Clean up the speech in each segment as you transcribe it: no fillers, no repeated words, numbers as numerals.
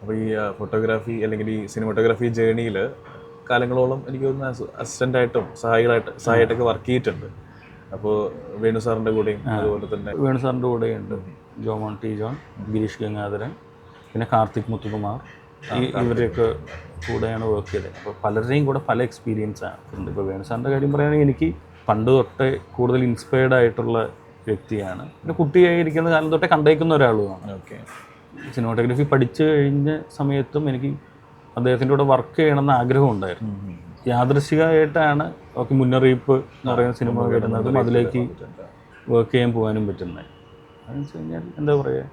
അപ്പോൾ ഈ ഫോട്ടോഗ്രാഫി അല്ലെങ്കിൽ ഈ സിനിമാറ്റോഗ്രാഫി ജേണിയിൽ കാലങ്ങളോളം എനിക്ക് തോന്നുന്നു അസിസ്റ്റൻ്റായിട്ടും സഹായിയായിട്ടൊക്കെ വർക്ക് ചെയ്തിട്ടുണ്ട്. അപ്പോൾ വേണു സാറിൻ്റെ കൂടെയും അതുപോലെ തന്നെ വേണു സാറിൻ്റെ കൂടെയുണ്ട് ജോമോൻ ടി ജോൺ, ഗിരീഷ് ഗംഗാധരൻ, പിന്നെ കാർത്തിക് മുത്തുകുമാർ, ഇവരെയൊക്കെ കൂടെയാണ് വർക്ക് ചെയ്തത്. അപ്പോൾ പലരുടെയും കൂടെ പല എക്സ്പീരിയൻസാണ് ഉണ്ട്. ഇപ്പോൾ വേണു സാറിൻ്റെ കാര്യം പറയുകയാണെങ്കിൽ എനിക്ക് പണ്ട് തൊട്ടേ കൂടുതൽ ഇൻസ്പയർഡ് ആയിട്ടുള്ള വ്യക്തിയാണ്. പിന്നെ കുട്ടിയായിരിക്കുന്ന കാലം തൊട്ടേ കണ്ടേക്കുന്ന ഒരാളുമാണ്. ഓക്കെ. സിനിമാറ്റോഗ്രാഫി പഠിച്ചു കഴിഞ്ഞ സമയത്തും എനിക്ക് അദ്ദേഹത്തിൻ്റെ കൂടെ വർക്ക് ചെയ്യണമെന്ന് ആഗ്രഹം ഉണ്ടായിരുന്നു. യാദൃശികമായിട്ടാണ് ഓക്കെ മുന്നറിയിപ്പ് എന്ന് പറയുന്ന സിനിമ വരുന്നതും അതിലേക്ക് വർക്ക് ചെയ്യാൻ പോകാനും പറ്റുന്നത്. അതെന്ന് വെച്ച് കഴിഞ്ഞാൽ എന്താ പറയുക,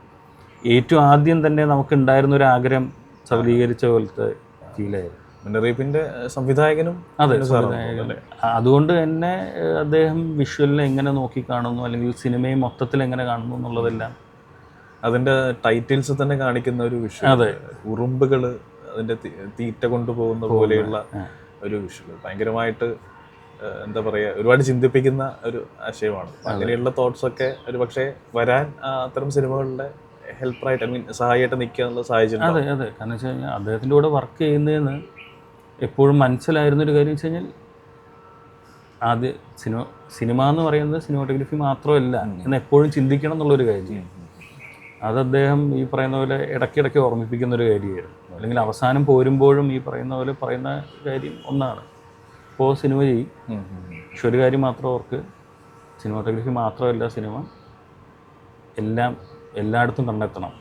ഏറ്റവും ആദ്യം തന്നെ നമുക്കുണ്ടായിരുന്ന ഒരു ആഗ്രഹം സബലീകരിച്ച പോലത്തെ ഫീലായിരുന്നു. മുന്നറിയിപ്പിൻ്റെ സംവിധായകനും അതെ, അതുകൊണ്ട് തന്നെ അദ്ദേഹം വിഷ്വലിനെ എങ്ങനെ നോക്കിക്കാണുന്നു അല്ലെങ്കിൽ സിനിമയെ മൊത്തത്തിൽ എങ്ങനെ കാണുന്നു എന്നുള്ളതെല്ലാം അതിൻ്റെ ടൈറ്റിൽസ് തന്നെ കാണിക്കുന്ന ഒരു വിഷ്വൽ. അതെ, ഉറുമ്പുകൾ അതിൻ്റെ തീറ്റ കൊണ്ടുപോകുന്ന പോലെയുള്ള ഒരു വിഷ്വൽ ഭയങ്കരമായിട്ട് എന്താ പറയുക, ഒരുപാട് ചിന്തിപ്പിക്കുന്ന ഒരു ആശയമാണ്. അങ്ങനെയുള്ള തോട്ട്സൊക്കെ ഒരു പക്ഷേ വരാൻ അത്തരം സിനിമകളുടെ ഹെൽപ്പറായിട്ട് സഹായമായിട്ട് നിൽക്കുക എന്നുള്ള സാഹചര്യം. അതെ അതെ, കാരണം വെച്ച് കഴിഞ്ഞാൽ അദ്ദേഹത്തിൻ്റെ കൂടെ വർക്ക് ചെയ്യുന്നതെന്ന് എപ്പോഴും മനസ്സിലായിരുന്നൊരു കാര്യം വെച്ച് കഴിഞ്ഞാൽ ആദ്യം സിനിമ എന്ന് പറയുന്നത് സിനിമാറ്റോഗ്രാഫി മാത്രമല്ല എന്ന് എപ്പോഴും ചിന്തിക്കണം എന്നുള്ളൊരു കാര്യം. അത് അദ്ദേഹം ഈ പറയുന്ന പോലെ ഇടയ്ക്കിടയ്ക്ക് ഓർമ്മിപ്പിക്കുന്നൊരു കാര്യമായിരുന്നു. അല്ലെങ്കിൽ അവസാനം പോരുമ്പോഴും ഈ പറയുന്ന പോലെ പറയുന്ന കാര്യം ഒന്നാണ്, ഇപ്പോൾ സിനിമ ചെയ്യും, പക്ഷെ ഒരു കാര്യം മാത്രം ഓർക്ക്, സിനിമാറ്റോഗ്രാഫി മാത്രമല്ല സിനിമ, എല്ലായിടത്തും കണ്ടെത്തണം.